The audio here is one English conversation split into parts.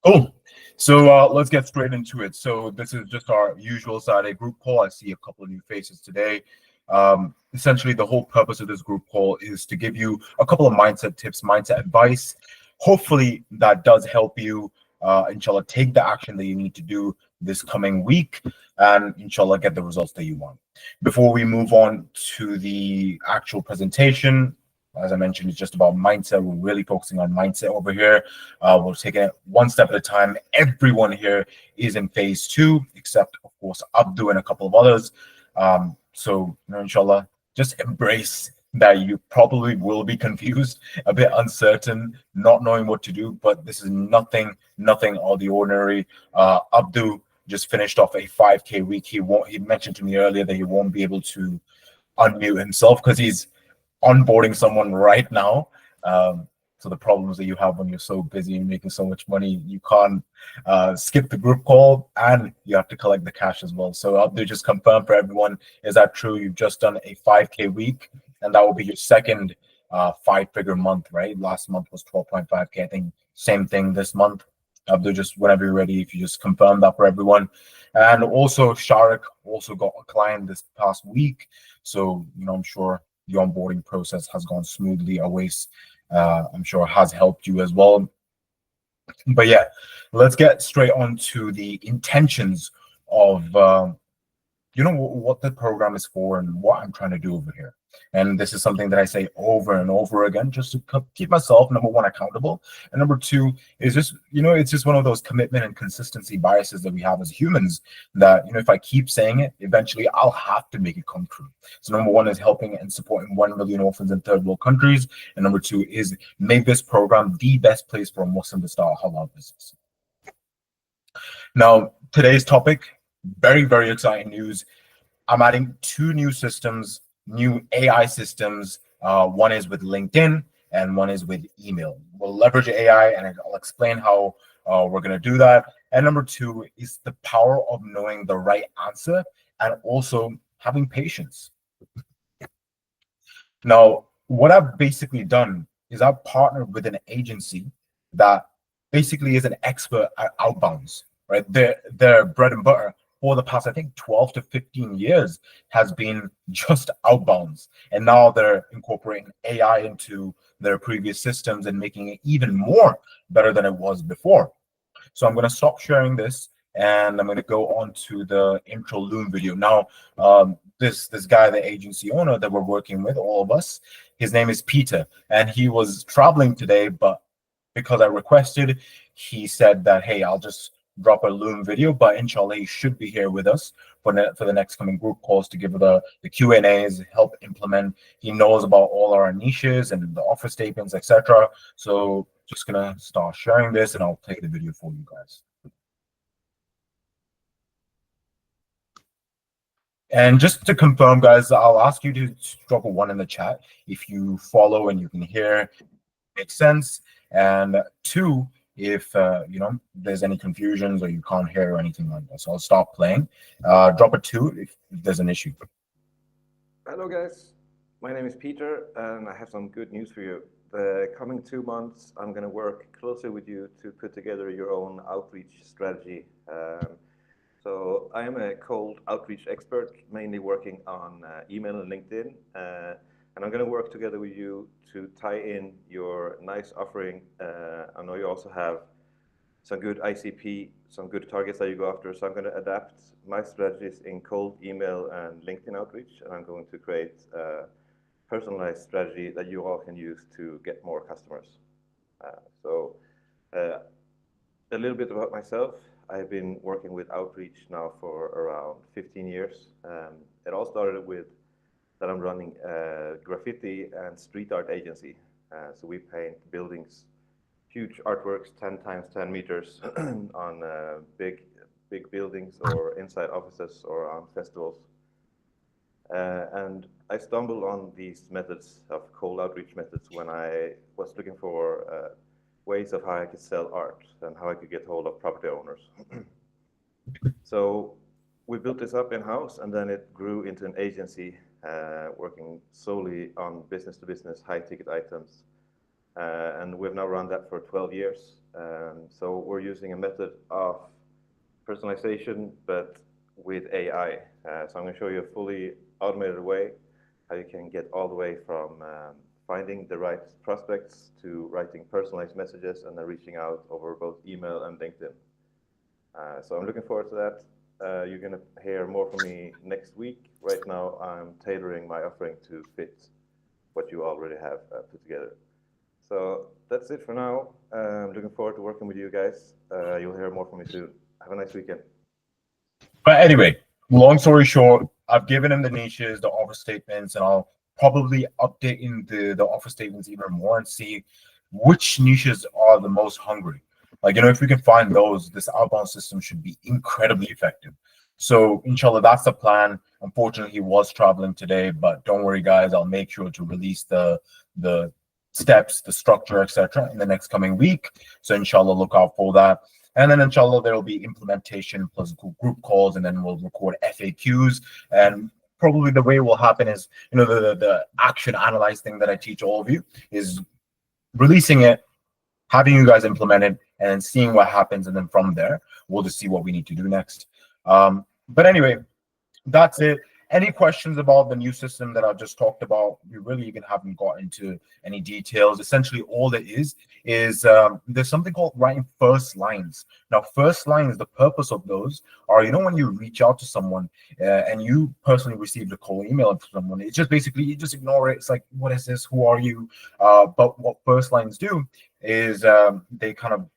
Cool. So let's get straight into it. So this is just our usual Saturday group call. I see a couple of new faces today. Essentially, the whole purpose of this group call is to give you a couple of mindset tips, mindset advice. Hopefully, that does help you, inshallah, take the action that you need to do this coming week and, inshallah, get the results that you want. Before we move on to the actual presentation, as I mentioned, it's just about mindset. We're really focusing on mindset over here. We're taking it one step at a time. Everyone here is in phase two, except, of course, Abdu and a couple of others. So, inshallah, just embrace that you probably will be confused, a bit uncertain, not knowing what to do, but this is nothing out of the ordinary. Abdu just finished off a 5K week. He mentioned to me earlier that he won't be able to unmute himself because he's onboarding someone right now. So the problems that you have when you're so busy and making so much money, you can't skip the group call and you have to collect the cash as well. So I'll just confirm for everyone, is that true? You've just done a 5K week and that will be your second 5-figure month, right? Last month was 12.5K. I think same thing this month. Abdul, just whenever you're ready, if you just confirm that for everyone. And also Sharik also got a client this past week. So, I'm sure the onboarding process has gone smoothly. Awais, I'm sure, has helped you as well. But yeah, let's get straight on to the intentions of what the program is for and what I'm trying to do over here. And this is something that I say over and over again, just to keep myself, number one, accountable. And number two is just, it's just one of those commitment and consistency biases that we have as humans that, if I keep saying it, eventually I'll have to make it come true. So number one is helping and supporting 1 million orphans in third world countries. And number two is make this program the best place for a Muslim to start a halal business. Now, today's topic, very, very exciting news. I'm adding 2 new systems, new AI systems. One is with LinkedIn and one is with email. We'll leverage AI and I'll explain how we're going to do that. And number 2 is the power of knowing the right answer and also having patience. Now, what I've basically done is I've partnered with an agency that basically is an expert at outbounds, right? Their bread and butter for the past, I think, 12 to 15 years has been just outbounds. And now they're incorporating AI into their previous systems and making it even more better than it was before. So I'm going to stop sharing this and I'm going to go on to the intro Loom video. Now, this guy, the agency owner that we're working with, all of us, his name is Peter, and he was traveling today, but because I requested, he said that, hey, I'll just drop a Loom video, but inshallah, he should be here with us for the next coming group calls to give the Q&As, help implement. He knows about all our niches and the offer statements, etc. So just gonna start sharing this and I'll play the video for you guys. And just to confirm, guys, I'll ask you to drop a 1 in the chat if you follow and you can hear, makes sense. And 2, if there's any confusions or you can't hear or anything like that. So I'll stop playing. Drop a 2 if there's an issue. Hello guys, my name is Peter and I have some good news for you. The coming 2 months, I'm going to work closely with you to put together your own outreach strategy. So I am a cold outreach expert, mainly working on email and LinkedIn. And I'm going to work together with you to tie in your nice offering. I know you also have some good ICP, some good targets that you go after. So I'm going to adapt my strategies in cold email and LinkedIn outreach. And I'm going to create a personalized strategy that you all can use to get more customers. So a little bit about myself. I've been working with outreach now for around 15 years. It all started with that I'm running a graffiti and street art agency. So we paint buildings, huge artworks, 10 times 10 meters on big buildings or inside offices or on festivals. And I stumbled on these methods of cold outreach methods when I was looking for ways of how I could sell art and how I could get hold of property owners. So we built this up in-house and then it grew into an agency working solely on business-to-business high-ticket items. And we've now run that for 12 years. So we're using a method of personalization, but with AI. So I'm going to show you a fully automated way how you can get all the way from finding the right prospects to writing personalized messages and then reaching out over both email and LinkedIn. So I'm looking forward to that. You're going to hear more from me next week. Right now, I'm tailoring my offering to fit what you already have put together. So that's it for now. I'm looking forward to working with you guys. You'll hear more from me soon. Have a nice weekend. But anyway, long story short, I've given him the niches, the offer statements, and I'll probably update in the offer statements even more and see which niches are the most hungry. Like, if we can find those, this outbound system should be incredibly effective. So, inshallah, that's the plan. Unfortunately, he was traveling today, but don't worry, guys. I'll make sure to release the steps, the structure, etc., in the next coming week. So, inshallah, look out for that. And then inshallah, there will be implementation plus group calls, and then we'll record FAQs. And probably the way it will happen is, the action analyze thing that I teach all of you is releasing it, having you guys implement it, and then seeing what happens. And then from there, we'll just see what we need to do next. But anyway, that's it. Any questions about the new system that I've just talked about? We really even haven't got into any details. Essentially, all it is there's something called writing first lines. Now, first lines, the purpose of those are, when you reach out to someone and you personally received a cold email from someone, it's just basically, you just ignore it. It's like, what is this? Who are you? But what first lines do is they kind of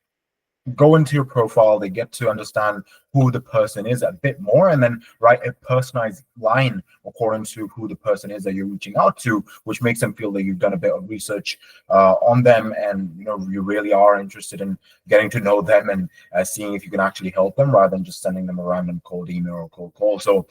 go into your profile, they get to understand who the person is a bit more, and then write a personalized line according to who the person is that you're reaching out to, which makes them feel that you've done a bit of research on them, and you really are interested in getting to know them and seeing if you can actually help them rather than just sending them a random cold email or cold call. So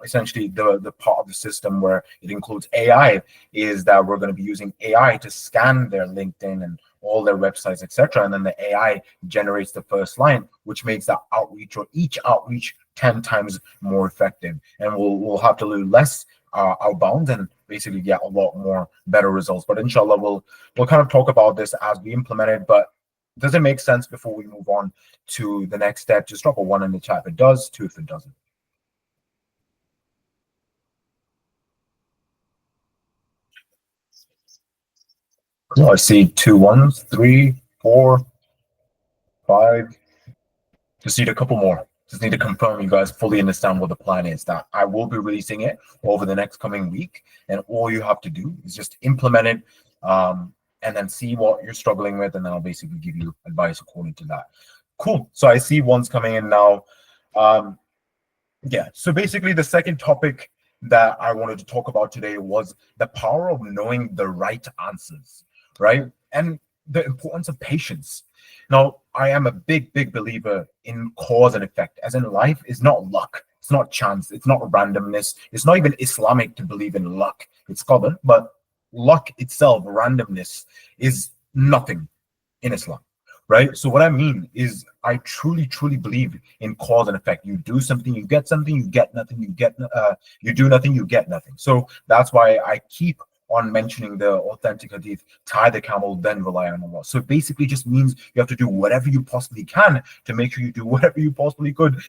essentially, the part of the system where it includes AI is that we're going to be using AI to scan their LinkedIn and all their websites, etc. And then the AI generates the first line, which makes that outreach or each outreach 10 times more effective. And we'll have to do less outbound and basically get a lot more better results. But inshallah, we'll kind of talk about this as we implement it. But does it make sense before we move on to the next step? Just drop a 1 in the chat if it does, 2 if it doesn't. So I see 2 1s, 3, 4, 5. Just need a couple more. Just need to confirm you guys fully understand what the plan is. That I will be releasing it over the next coming week, and all you have to do is just implement it, and then see what you're struggling with, and then I'll basically give you advice according to that. Cool. So I see one's coming in now. Yeah. So basically, the second topic that I wanted to talk about today was the power of knowing the right answers, right? And the importance of patience. Now, I am a big, big believer in cause and effect, as in life is not luck. It's not chance. It's not randomness. It's not even Islamic to believe in luck. It's common, but luck itself, randomness, is nothing in Islam, right? So what I mean is I truly, truly believe in cause and effect. You do something, you get something, you get nothing, you do nothing, you get nothing. So that's why I keep on mentioning the authentic hadith, tie the camel, then rely on Allah. So it basically just means you have to do whatever you possibly can to make sure you do whatever you possibly could,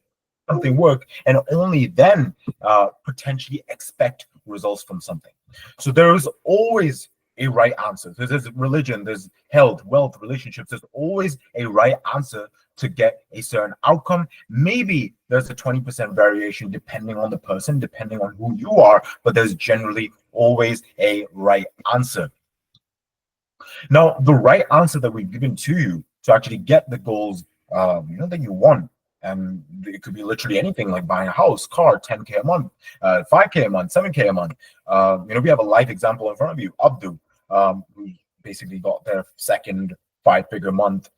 something work, and only then potentially expect results from something. So there is always a right answer. There's religion, there's health, wealth, relationships. There's always a right answer to get a certain outcome. Maybe there's a 20% variation depending on the person, depending on who you are, but there's generally always a right answer. Now, the right answer that we've given to you to actually get the goals, that you want, and it could be literally anything like buying a house, car, 10K a month, 5K a month, 7K a month. We have a life example in front of you, Abdu, who basically got their second 5-figure month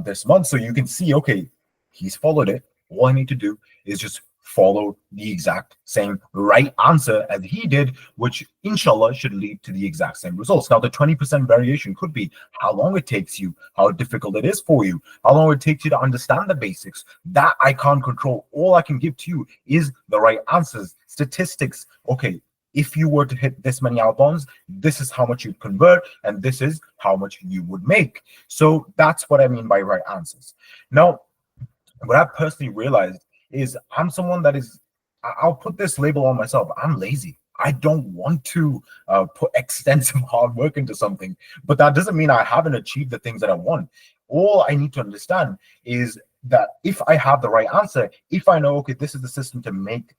this month. So you can see, okay, he's followed it. All I need to do is just follow the exact same right answer as he did, which inshallah should lead to the exact same results. Now, the 20% variation could be how long it takes you, how difficult it is for you, how long it takes you to understand the basics. That I can't control. All I can give to you is the right answers, statistics. Okay, if you were to hit this many outbounds, this is how much you'd convert, and this is how much you would make. So that's what I mean by right answers. Now, what I personally realized is I'm someone that is, I'll put this label on myself. I'm lazy. I don't want to put extensive hard work into something, but that doesn't mean I haven't achieved the things that I want. All I need to understand is that if I have the right answer, if I know, okay, this is the system to make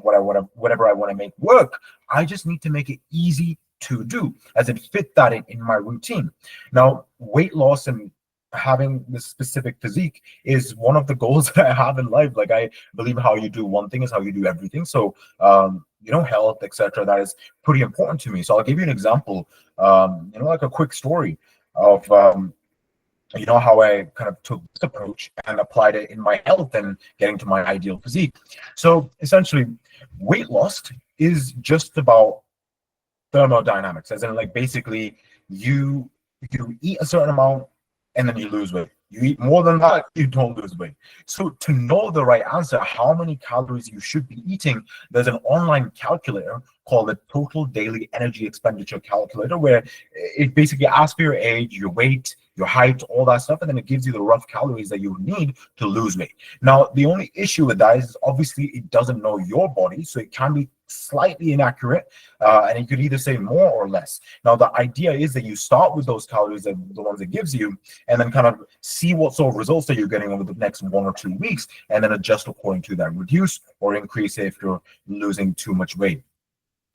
whatever I want to make work, I just need to make it easy to do, as it fit that in my routine. Now, weight loss and having this specific physique is one of the goals that I have in life. Like, I believe how you do one thing is how you do everything. So health, etc., that is pretty important to me. So I'll give you an example, like a quick story of how I kind of took this approach and applied it in my health and getting to my ideal physique. So essentially, weight loss is just about thermodynamics, as in, like, basically you eat a certain amount and then you lose weight. You eat more than that, you don't lose weight. So to know the right answer, how many calories you should be eating, there's an online calculator called the Total Daily Energy Expenditure Calculator, where it basically asks for your age, your weight, your height, all that stuff, and then it gives you the rough calories that you need to lose weight. Now, the only issue with that is obviously it doesn't know your body, so it can be slightly inaccurate, and it could either say more or less. Now, the idea is that you start with those calories, that the ones it gives you, and then kind of see what sort of results that you're getting over the next 1 or 2 weeks, and then adjust according to that, reduce or increase if you're losing too much weight.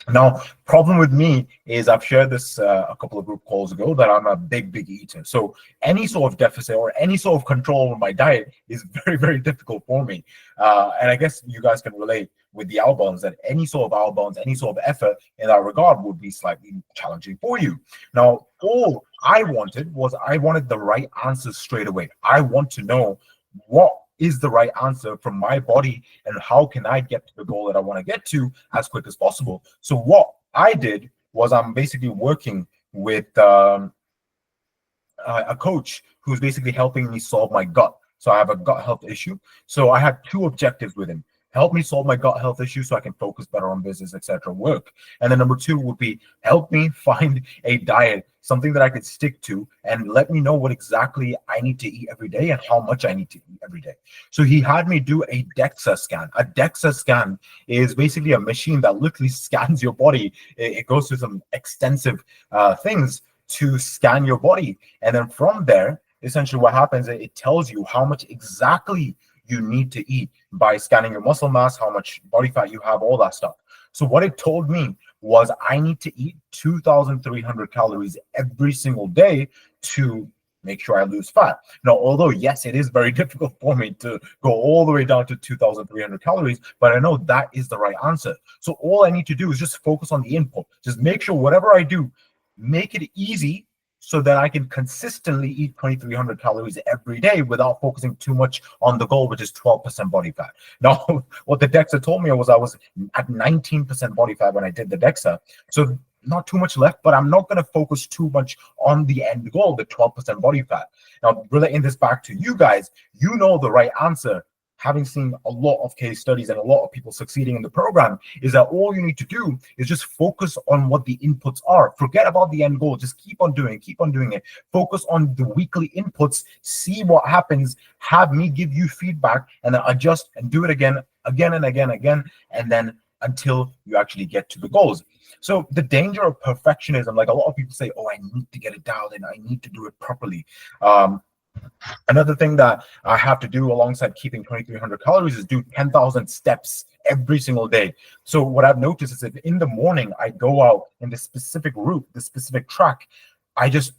Now, problem with me is I've shared this a couple of group calls ago, that I'm a big eater. So any sort of deficit or any sort of control over my diet is very difficult for me. And I guess you guys can relate with the outbounds, that any sort of outbounds, any sort of effort in that regard would be slightly challenging for you. Now, all I wanted was the right answers straight away. I want to know what is the right answer from my body, and how can I get to the goal that I want to get to as quick as possible. So what I did was, I'm basically working with a coach who's basically helping me solve my gut. So I have a gut health issue. So I had 2 objectives with him: help me solve my gut health issue so I can focus better on business, etc., work. And then number 2 would be help me find a diet, something that I could stick to, and let me know what exactly I need to eat every day and how much I need to eat every day. So he had me do a DEXA scan. A DEXA scan is basically a machine that literally scans your body. It goes through some extensive things to scan your body. And then from there, essentially what happens is it tells you how much exactly you need to eat by scanning your muscle mass, how much body fat you have, all that stuff. So what it told me was I need to eat 2,300 calories every single day to make sure I lose fat. Now, although yes, it is very difficult for me to go all the way down to 2,300 calories, but I know that is the right answer. So all I need to do is just focus on the input. Just make sure whatever I do, make it easy, so that I can consistently eat 2,300 calories every day without focusing too much on the goal, which is 12% body fat. Now, what the DEXA told me was I was at 19% body fat when I did the DEXA. So not too much left, but I'm not going to focus too much on the end goal, the 12% body fat. Now, relating this back to you guys, you know the right answer, having seen a lot of case studies and a lot of people succeeding in the program, is that all you need to do is just focus on what the inputs are. Forget about the end goal. Just keep on doing it. Focus on the weekly inputs, see what happens, have me give you feedback, and then adjust and do it again and again, and then until you actually get to the goals. So the danger of perfectionism, like a lot of people say, oh, I need to get it dialed in, I need to do it properly. Another thing that I have to do alongside keeping 2,300 calories is do 10,000 steps every single day. So what I've noticed is if in the morning I go out in this specific route, this specific track, I just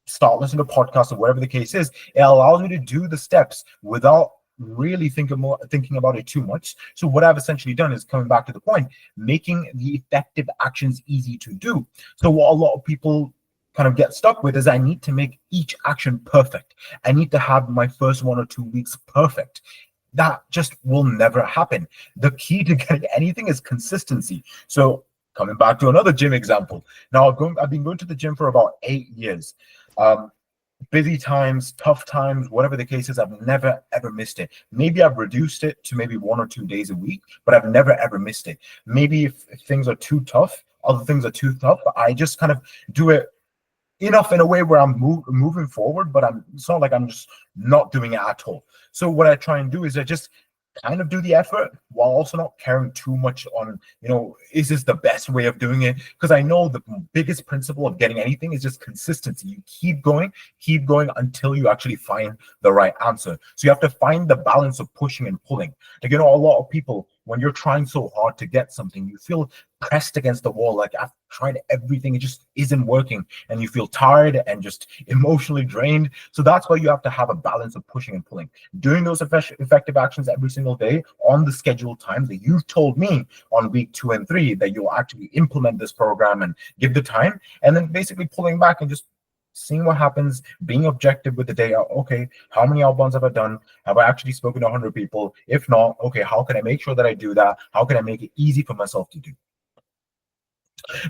start listening to podcasts or whatever the case is. It allows me to do the steps without really thinking about it too much. So what I've essentially done is, coming back to the point, making the effective actions easy to do. So what a lot of people kind of get stuck with is, I need to make each action perfect. I need to have my first 1 or 2 weeks perfect. That just will never happen. The key to getting anything is consistency. So coming back to another gym example. Now, I've been going to the gym for about 8 years. busy times, tough times, whatever the case is, I've never ever missed it. Maybe I've reduced it to maybe 1 or 2 days a week, but I've never ever missed it. Maybe if things are too tough, other things are too tough, I just kind of do it enough in a way where I'm moving forward, but it's not like I'm just not doing it at all. So what I try and do is I just kind of do the effort while also not caring too much on, is this the best way of doing it? Because I know the biggest principle of getting anything is just consistency. You keep going until you actually find the right answer. So you have to find the balance of pushing and pulling. Like, a lot of people, when you're trying so hard to get something, you feel pressed against the wall. Like, I've tried everything, it just isn't working. And you feel tired and just emotionally drained. So that's why you have to have a balance of pushing and pulling. Doing those effective actions every single day on the scheduled time that you've told me on week 2 and 3 that you'll actually implement this program and give the time. And then basically pulling back and just seeing what happens, being objective with the data. Okay, how many outbounds have I done? Have I actually spoken to 100 people? If not, okay, how can I make sure that I do that? How can I make it easy for myself to do?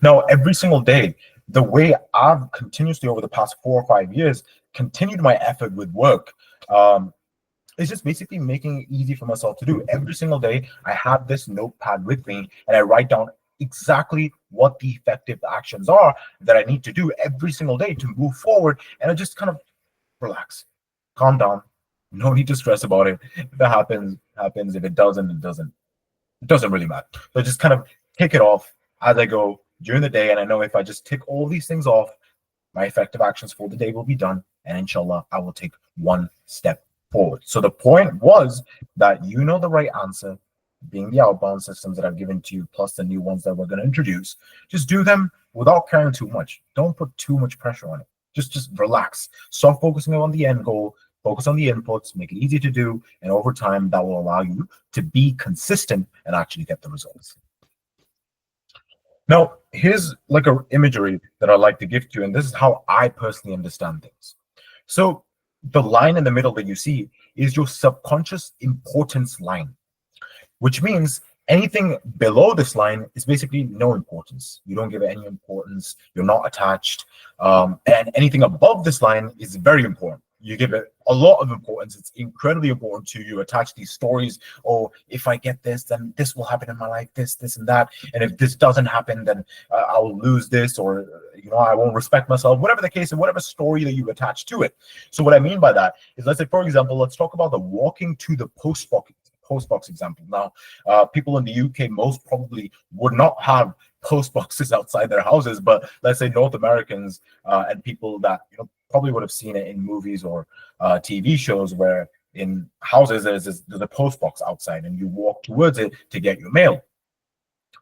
Now, every single day, the way I've continuously over the past 4 or 5 years continued my effort with work, is just basically making it easy for myself to do. Every single day, I have this notepad with me and I write down exactly what the effective actions are that I need to do every single day to move forward. And I just kind of relax, calm down. No need to stress about it. If it happens, happens. If it doesn't, it doesn't. It doesn't really matter. So I just kind of tick it off as I go during the day. And I know if I just tick all these things off, my effective actions for the day will be done. And inshallah, I will take one step forward. So the point was that you know the right answer, being the outbound systems that I've given to you, plus the new ones that we're going to introduce. Just do them without caring too much. Don't put too much pressure on it. Just relax. Stop focusing on the end goal. Focus on the inputs, make it easy to do, and over time, that will allow you to be consistent and actually get the results. Now, here's like a imagery that I like to give to you, and this is how I personally understand things. So the line in the middle that you see is your subconscious importance line, which means anything below this line is basically no importance. You don't give it any importance. You're not attached. And anything above this line is very important. You give it a lot of importance. It's incredibly important to you. Attach these stories. Oh, if I get this, then this will happen in my life, this, and that. And if this doesn't happen, then I'll lose this, or I won't respect myself. Whatever the case, and whatever story that you attach to it. So what I mean by that is, let's say, for example, let's talk about the walking to the post box example. Now, people in the UK most probably would not have post boxes outside their houses, but let's say North Americans and people that probably would have seen it in movies or TV shows, where in houses there's a post box outside and you walk towards it to get your mail.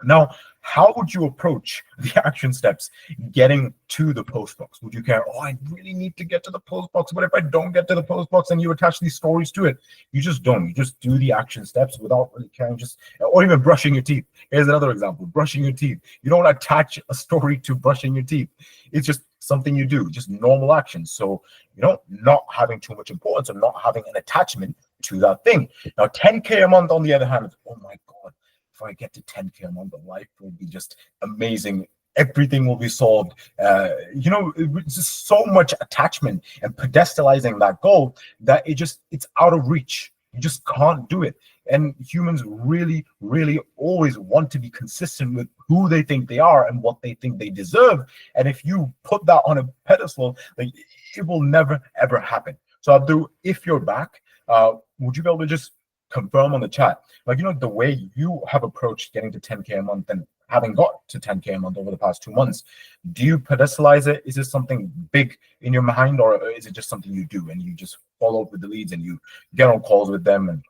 Now, how would you approach the action steps getting to the post box? Would you care, oh, I really need to get to the post box, but if I don't get to the post box, and you attach these stories to it? You just don't. You just do the action steps without really caring, or even brushing your teeth. Here's another example, brushing your teeth. You don't attach a story to brushing your teeth. It's just something you do, just normal actions. So, not having too much importance or not having an attachment to that thing. Now, 10K a month, on the other hand, oh my God, if I get to 10K a month, life will be just amazing. Everything will be solved. It's just so much attachment and pedestalizing that goal that it's out of reach. You just can't do it. And humans really, really always want to be consistent with who they think they are and what they think they deserve. And if you put that on a pedestal, like, it will never, ever happen. So Abdul, if you're back, would you be able to just confirm on the chat, like, the way you have approached getting to 10K a month and having got to 10K a month over the past 2 months? Do you pedestalize it? Is this something big in your mind, or is it just something you do and you just follow up with the leads and you get on calls with them and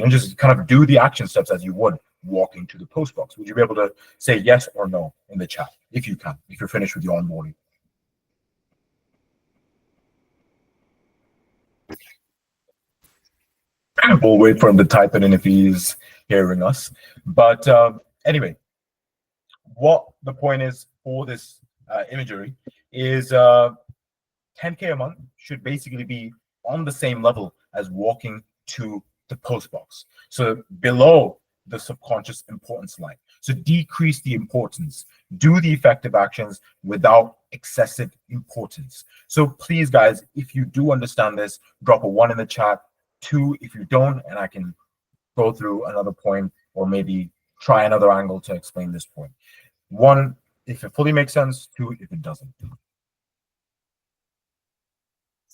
just kind of do the action steps as you would walking to the post box? Would you be able to say yes or no in the chat, if you can, if you're finished with your onboarding? We'll wait for him to type it in if he's hearing us. But anyway, what the point is for this imagery is 10K a month should basically be on the same level as walking to the post box. So below the subconscious importance line. So decrease the importance, do the effective actions without excessive importance. So please, guys, if you do understand this, drop a 1 in the chat, 2 if you don't, and I can go through another point or maybe try another angle to explain this point. 1 if it fully makes sense, 2 if it doesn't.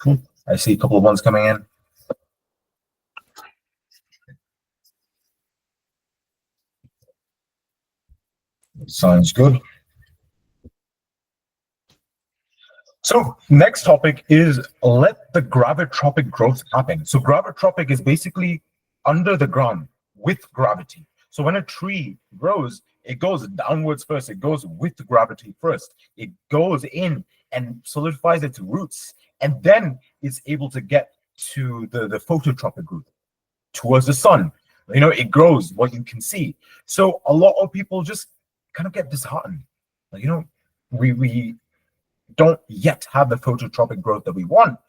Cool. I see a couple of ones coming in. Sounds good. So next topic is let the gravitropic growth happen. So gravitropic is basically under the ground with gravity. So when a tree grows, it goes downwards first. It goes with gravity first. It goes in and solidifies its roots, and then it's able to get to the phototropic root towards the sun. It grows what you can see. So a lot of people just kind of get disheartened. We don't yet have the phototropic growth that we want.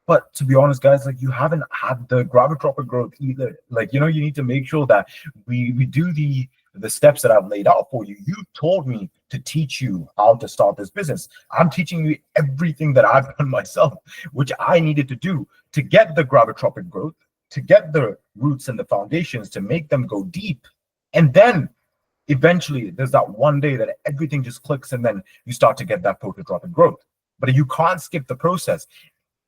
But to be honest, guys, you haven't had the gravitropic growth either. You need to make sure that we do the steps that I've laid out for you. You told me to teach you how to start this business. I'm teaching you everything that I've done myself, which I needed to do to get the gravitropic growth, to get the roots and the foundations, to make them go deep. And then eventually there's that one day that everything just clicks and then you start to get that phototropic growth. But you can't skip the process.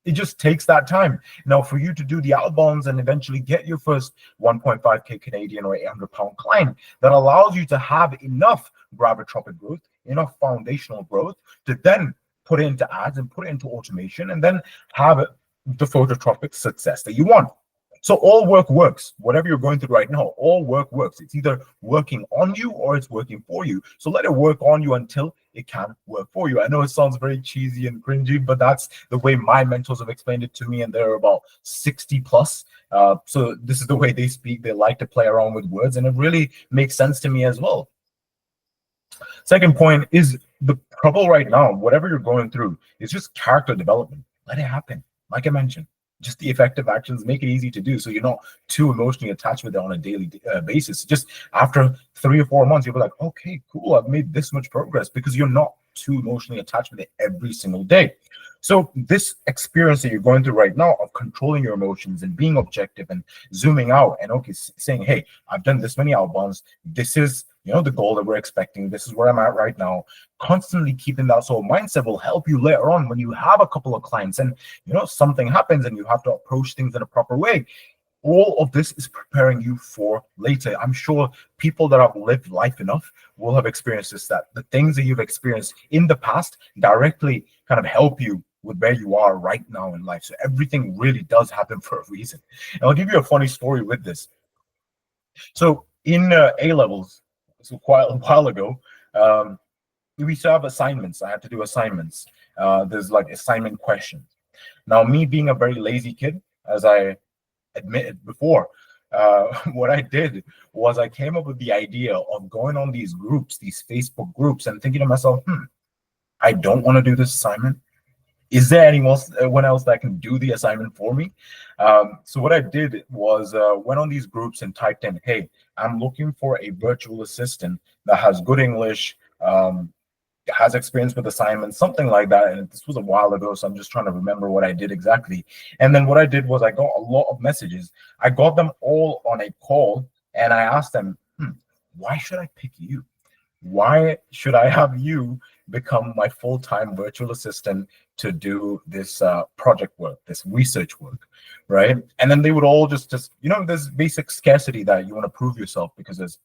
It just takes that time. Now, for you to do the outbounds and eventually get your first 1.5K Canadian or 800-pound client, that allows you to have enough gravitropic growth, enough foundational growth to then put it into ads and put it into automation and then have the phototropic success that you want. So all work works. Whatever you're going through right now, all work works. It's either working on you or it's working for you. So let it work on you until it can work for you. I know it sounds very cheesy and cringy, but that's the way my mentors have explained it to me, and they're about 60 plus. So this is the way they speak. They like to play around with words, and it really makes sense to me as well. Second point is the trouble right now, whatever you're going through, is just character development. Let it happen. Like I mentioned, just the effective actions, make it easy to do so you're not too emotionally attached with it on a daily basis. Just after 3 or 4 months, you'll be like, okay, cool, I've made this much progress, because you're not too emotionally attached with it every single day. So this experience that you're going through right now of controlling your emotions and being objective and zooming out and saying, hey, I've done this many outbounds. This is, the goal that we're expecting. This is where I'm at right now. Constantly keeping that sort of mindset will help you later on when you have a couple of clients and, something happens and you have to approach things in a proper way. All of this is preparing you for later. I'm sure people that have lived life enough will have experienced this, that the things that you've experienced in the past directly kind of help you with where you are right now in life. So everything really does happen for a reason. And I'll give you a funny story with this. So in A-levels, so quite a while ago, we used to have assignments. I had to do assignments. There's assignment questions. Now, me being a very lazy kid, as I admitted before, what I did was I came up with the idea of going on these groups, these Facebook groups, and thinking to myself, I don't want to do this assignment. Is there anyone else that can do the assignment for me? So what I did was went on these groups and typed in, hey, I'm looking for a virtual assistant that has good English, has experience with assignments, something like that. And this was a while ago, so I'm just trying to remember what I did exactly. And then what I did was I got a lot of messages. I got them all on a call, and I asked them, why should I pick you? Why should I have you become my full-time virtual assistant to do this project work, this research work, right? And then they would all just there's basic scarcity that you want to prove yourself because there's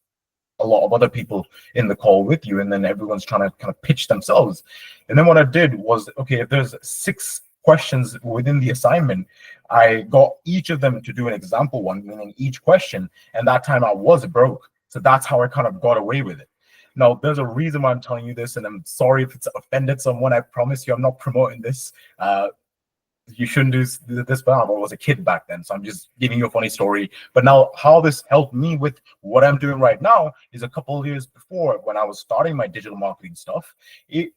a lot of other people in the call with you, and then everyone's trying to kind of pitch themselves. And then what I did was, okay, if there's 6 questions within the assignment, I got each of them to do an example one, meaning each question, and that time I was broke. So that's how I kind of got away with it. Now, there's a reason why I'm telling you this, and I'm sorry if it's offended someone. I promise you I'm not promoting this. You shouldn't do this, but I was a kid back then, so I'm just giving you a funny story. But now how this helped me with what I'm doing right now is a couple of years before, when I was starting my digital marketing stuff, it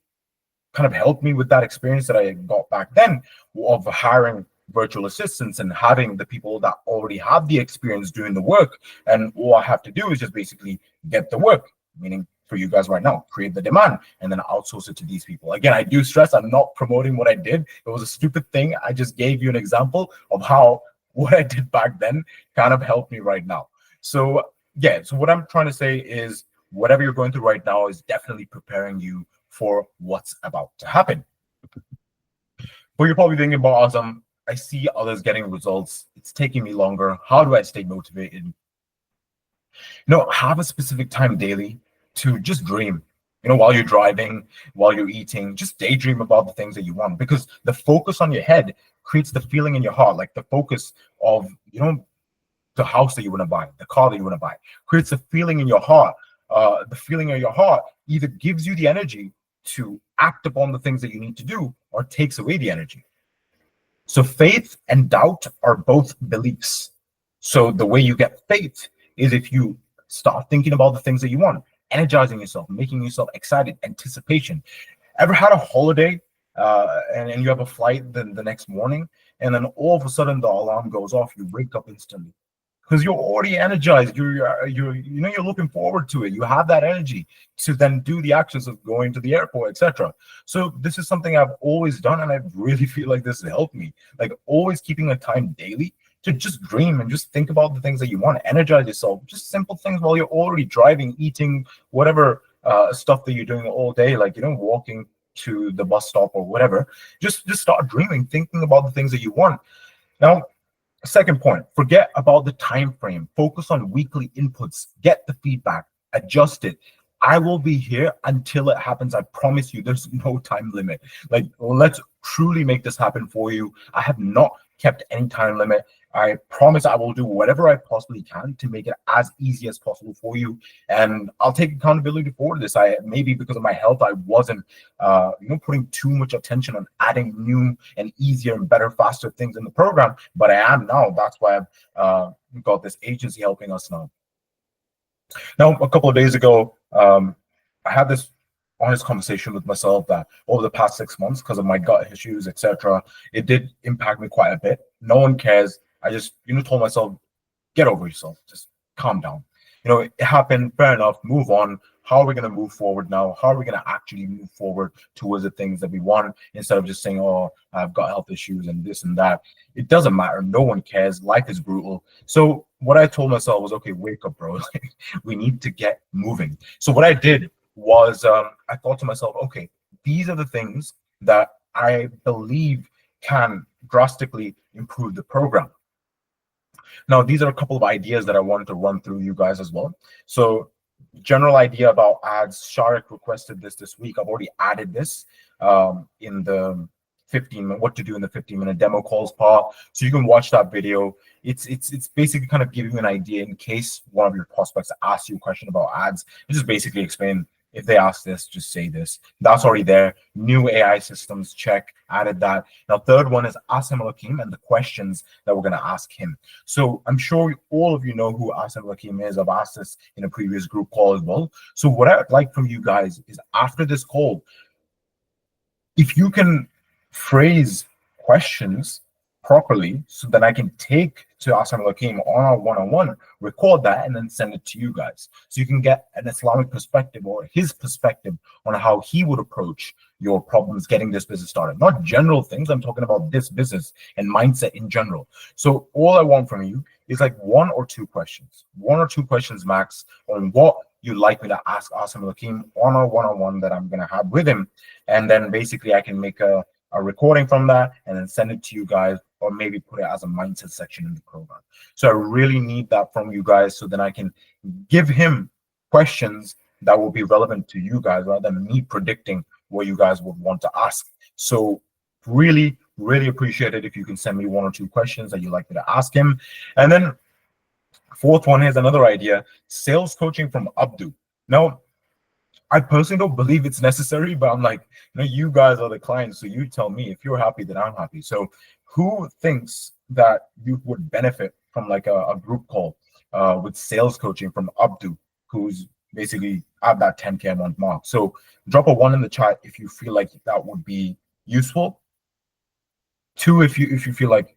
kind of helped me with that experience that I got back then of hiring virtual assistants and having the people that already have the experience doing the work. And all I have to do is just basically get the work. meaning for you guys right now, create the demand and then outsource it to these people. Again, I do stress I'm not promoting what I did. It was a stupid thing. I just gave you an example of how what I did back then kind of helped me right now. So yeah, so what I'm trying to say is whatever you're going through right now is definitely preparing you for what's about to happen. But you're probably thinking about, awesome, I see others getting results. It's taking me longer. How do I stay motivated? Have a specific time daily to just dream. While you're driving, while you're eating, just daydream about the things that you want, because the focus on your head creates the feeling in your heart, like the focus of, the house that you want to buy, the car that you want to buy, creates a feeling in your heart. The feeling in your heart either gives you the energy to act upon the things that you need to do or takes away the energy. So faith and doubt are both beliefs. So the way you get faith is if you start thinking about the things that you want, energizing yourself, making yourself excited, anticipation. Ever had a holiday and you have a flight the next morning, and then all of a sudden the alarm goes off, you wake up instantly because you're already energized. You're looking forward to it. You have that energy to then do the actions of going to the airport, etc. So this is something I've always done, and I really feel like this has helped me. Like always keeping a time daily to just dream and just think about the things that you want, energize yourself. Just simple things while you're already driving, eating, whatever stuff that you're doing all day, like walking to the bus stop or whatever. Just start dreaming, thinking about the things that you want. Now, second point, forget about the time frame. Focus on weekly inputs. Get the feedback, adjust it. I will be here until it happens. I promise you, there's no time limit. Like, let's truly make this happen for you. I have not kept any time limit. I promise I will do whatever I possibly can to make it as easy as possible for you. And I'll take accountability for this. Maybe because of my health, I wasn't putting too much attention on adding new and easier and better, faster things in the program. But I am now. That's why I've got this agency helping us now. Now, a couple of days ago, I had this honest conversation with myself that over the past 6 months, because of my gut issues, etc., it did impact me quite a bit. No one cares. I just, told myself, get over yourself. Just calm down. It happened. Fair enough. Move on. How are we going to move forward now? How are we going to actually move forward towards the things that we want instead of just saying, oh, I've got health issues and this and that? It doesn't matter. No one cares. Life is brutal. So what I told myself was, okay, wake up, bro. We need to get moving. So what I did was I thought to myself, okay, these are the things that I believe can drastically improve the program. Now, these are a couple of ideas that I wanted to run through you guys as well. So general idea about ads. Sharik requested this week. I've already added this in the 15 what to do in the 15-minute demo calls part. So you can watch that video. It's basically kind of giving you an idea in case one of your prospects asks you a question about ads. It just basically explain, if they ask this, just say this. That's already there. New AI systems, check, added that. Now, third one is Asim Hakim and the questions that we're going to ask him. So I'm sure all of you know who Asim Hakim is. I've asked this in a previous group call as well. So what I'd like from you guys is after this call, if you can phrase questions properly, so that I can take to Asim Hakim on our one-on-one, record that, and then send it to you guys. So you can get an Islamic perspective or his perspective on how he would approach your problems getting this business started. Not general things. I'm talking about this business and mindset in general. So all I want from you is like one or two questions max on what you'd like me to ask Asim Hakim on our one-on-one that I'm going to have with him. And then basically I can make a recording from that and then send it to you guys, or maybe put it as a mindset section in the program. So I really need that from you guys, so then I can give him questions that will be relevant to you guys rather than me predicting what you guys would want to ask. So really, really appreciate it if you can send me one or two questions that you'd like me to ask him. And then fourth one is another idea, sales coaching from Abdu. Now, I personally don't believe it's necessary, but I'm like, you guys are the clients, so you tell me. If you're happy, then I'm happy. So who thinks that you would benefit from like a group call with sales coaching from Abdu, who's basically at that 10K a month mark? So drop a 1 in the chat if you feel like that would be useful. 2 if you feel like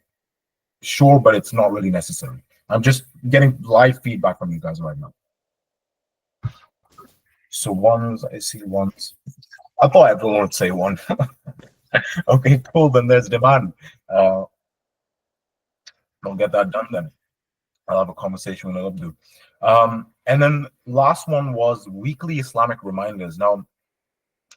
sure, but it's not really necessary. I'm just getting live feedback from you guys right now. So ones, I see ones. I thought everyone would say one. Okay, cool. Then there's demand. Uh, don't get that done then. I'll have a conversation with Abdul. And then last one was weekly Islamic reminders. Now,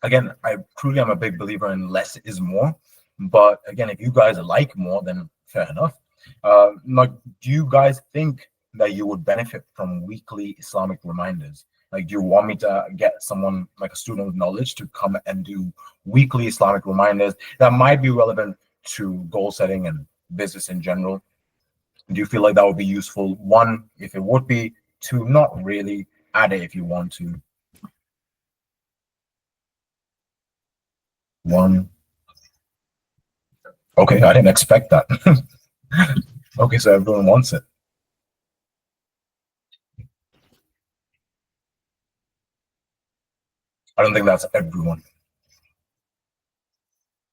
again, I truly am a big believer in less is more. But again, if you guys like more, then fair enough. Like, do you guys think that you would benefit from weekly Islamic reminders? Like, do you want me to get someone like a student of knowledge to come and do weekly Islamic reminders that might be relevant to goal setting and business in general? Do you feel like that would be useful? One, if it would be. Two, not really. Add it if you want to. One. Okay, I didn't expect that. Okay, so everyone wants it. I don't think that's everyone.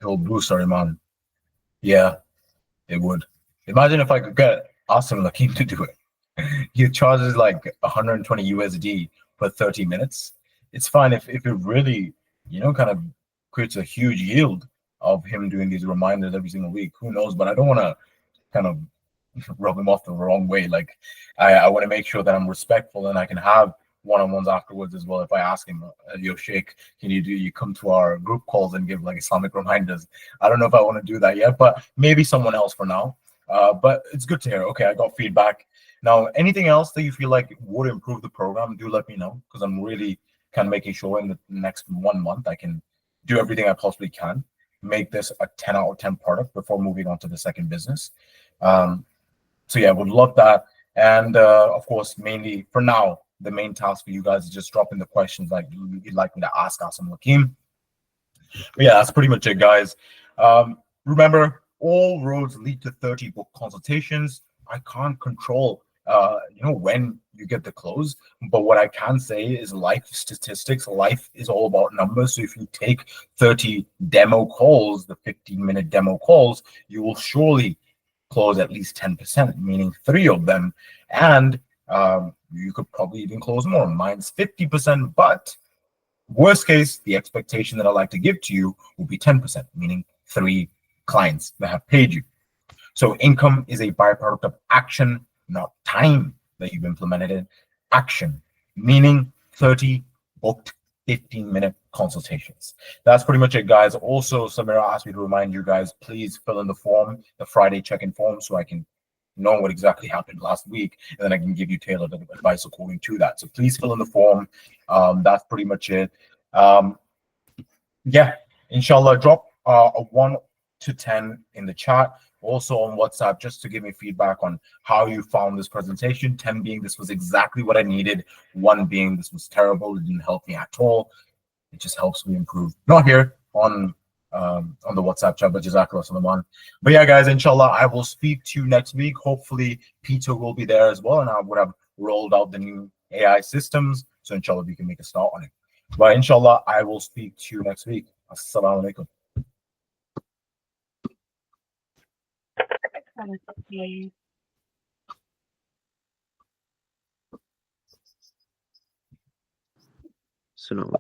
It'll boost our demand. Yeah, it would. Imagine if I could get Asim Lakim to do it. He charges like 120 USD per 30 minutes. It's fine if it really, kind of creates a huge yield of him doing these reminders every single week. Who knows? But I don't want to kind of rub him off the wrong way. Like I want to make sure that I'm respectful and I can have one-on-ones afterwards as well. If I ask him, yo, Sheikh, can you come to our group calls and give like Islamic reminders? I don't know if I want to do that yet, but maybe someone else for now. But it's good to hear. Okay, I got feedback. Now, anything else that you feel like would improve the program, do let me know, because I'm really kind of making sure in the next 1 month I can do everything I possibly can, make this a 10 out of 10 product before moving on to the second business. So yeah, would love that. And of course, mainly for now, the main task for you guys is just dropping the questions like you'd like me to ask Asim Lakim. But yeah, that's pretty much it, guys. Remember, all roads lead to 30 book consultations. I can't control, when you get the close. But what I can say is life statistics. Life is all about numbers. So if you take 30 demo calls, the 15-minute demo calls, you will surely close at least 10%, meaning 3 of them. And you could probably even close more. Mine's 50%, but worst case, the expectation that I like to give to you will be 10%, meaning 3 clients that have paid you. So income is a byproduct of action, not time that you've implemented in action, meaning 30 booked 15-minute consultations. That's pretty much it, guys. Also, Samira asked me to remind you guys, please fill in the form, the Friday check-in form, so I can know what exactly happened last week, and then I can give you tailored advice according to that. So please fill in the form. That's pretty much it. Yeah, inshallah, drop a 1 to 10 in the chat. Also on WhatsApp, just to give me feedback on how you found this presentation. 10 being this was exactly what I needed. 1 being this was terrible. It didn't help me at all. It just helps me improve. Not here on the WhatsApp chat, but Jazakallah Salaman. But yeah, guys, inshallah, I will speak to you next week. Hopefully, Peter will be there as well, and I would have rolled out the new AI systems. So inshallah, we can make a start on it. But inshallah, I will speak to you next week. Assalamu alaikum. So